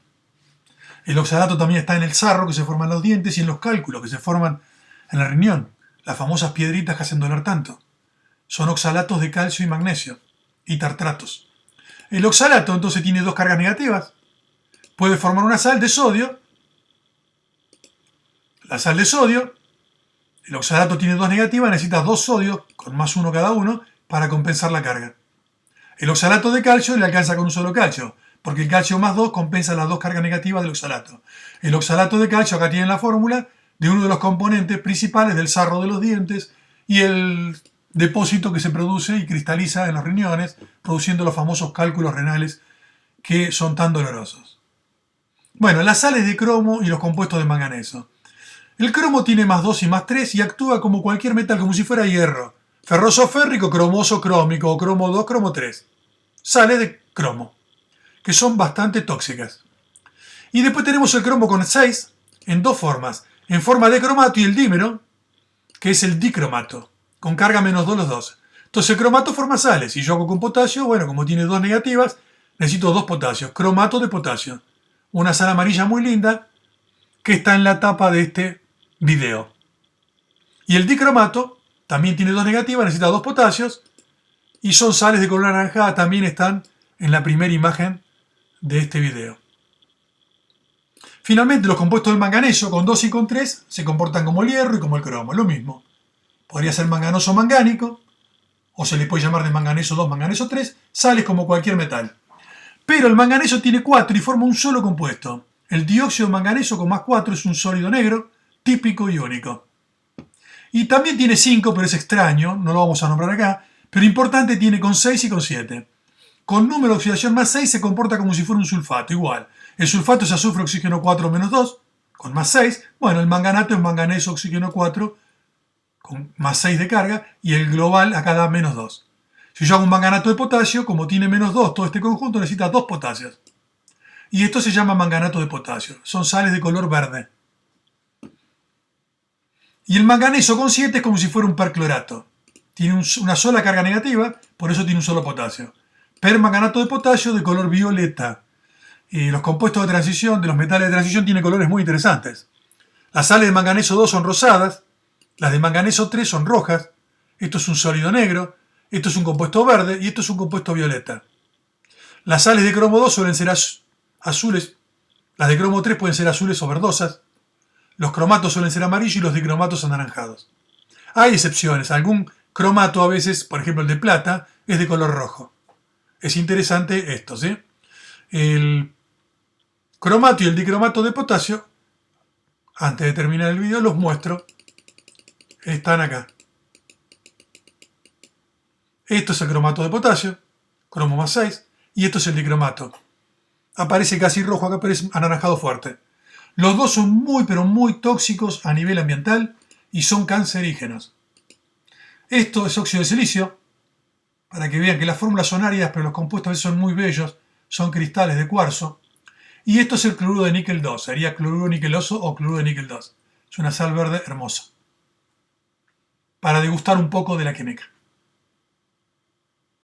A: El oxalato también está en el sarro que se forman los dientes y en los cálculos que se forman en el riñón. Las famosas piedritas que hacen doler tanto. Son oxalatos de calcio y magnesio y tartratos. El oxalato entonces tiene 2 cargas negativas. Puede formar una sal de sodio. La sal de sodio, el oxalato tiene 2 negativas, necesita 2 sodios con +1 cada uno para compensar la carga. El oxalato de calcio le alcanza con un solo calcio, porque el calcio +2 compensa las 2 cargas negativas del oxalato. El oxalato de calcio, acá tienen la fórmula de uno de los componentes principales del sarro de los dientes y el depósito que se produce y cristaliza en los riñones, produciendo los famosos cálculos renales que son tan dolorosos. Bueno, las sales de cromo y los compuestos de manganeso. El cromo tiene +2 y +3 y actúa como cualquier metal, como si fuera hierro. Ferroso férrico, cromoso crómico o cromo 2, cromo 3. Sales de cromo, que son bastante tóxicas. Y después tenemos el cromo con 6 en 2 formas. En forma de cromato y el dímero, que es el dicromato, con carga -2 los dos. Entonces el cromato forma sales. Si yo hago con potasio, bueno, como tiene 2 negativas, necesito 2 potasios. Cromato de potasio. Una sal amarilla muy linda que está en la tapa de este video. Y el dicromato también tiene 2 negativas, necesita 2 potasios y son sales de color anaranjada, también están en la primera imagen de este video. Finalmente, los compuestos del manganeso con 2 y con 3 se comportan como el hierro y como el cromo, lo mismo. Podría ser manganoso mangánico, o se le puede llamar de manganeso 2, manganeso 3, sales como cualquier metal. Pero el manganeso tiene 4 y forma un solo compuesto. El dióxido de manganeso con +4 es un sólido negro, típico y único. Y también tiene 5, pero es extraño, no lo vamos a nombrar acá, pero importante, tiene con 6 y con 7. Con número de oxidación +6 se comporta como si fuera un sulfato, igual. El sulfato es azufre oxígeno 4 -2, con +6. Bueno, el manganato es manganeso oxígeno 4, con +6 de carga, y el global acá da -2. Si yo hago un manganato de potasio, como tiene -2 todo este conjunto, necesita 2 potasios. Y esto se llama manganato de potasio. Son sales de color verde. Y el manganeso con 7 es como si fuera un perclorato. Tiene una sola carga negativa, por eso tiene un solo potasio. Permanganato de potasio de color violeta. Y los compuestos de transición, de los metales de transición, tienen colores muy interesantes. Las sales de manganeso 2 son rosadas, las de manganeso 3 son rojas, esto es un sólido negro, esto es un compuesto verde y esto es un compuesto violeta. Las sales de cromo 2 suelen ser azules, las de cromo 3 pueden ser azules o verdosas, los cromatos suelen ser amarillos y los dicromatos anaranjados. Hay excepciones, algún cromato a veces, por ejemplo el de plata, es de color rojo. Es interesante esto, ¿sí? El cromato y el dicromato de potasio, antes de terminar el video los muestro, están acá. Esto es el cromato de potasio, cromo más 6, y esto es el dicromato. Aparece casi rojo acá, pero es anaranjado fuerte. Los dos son muy, pero muy tóxicos a nivel ambiental y son cancerígenos. Esto es óxido de silicio, para que vean que las fórmulas son áridas, pero los compuestos a veces son muy bellos, son cristales de cuarzo. Y esto es el cloruro de níquel 2, sería cloruro niqueloso o cloruro de níquel 2. Es una sal verde hermosa, para degustar un poco de la queneca.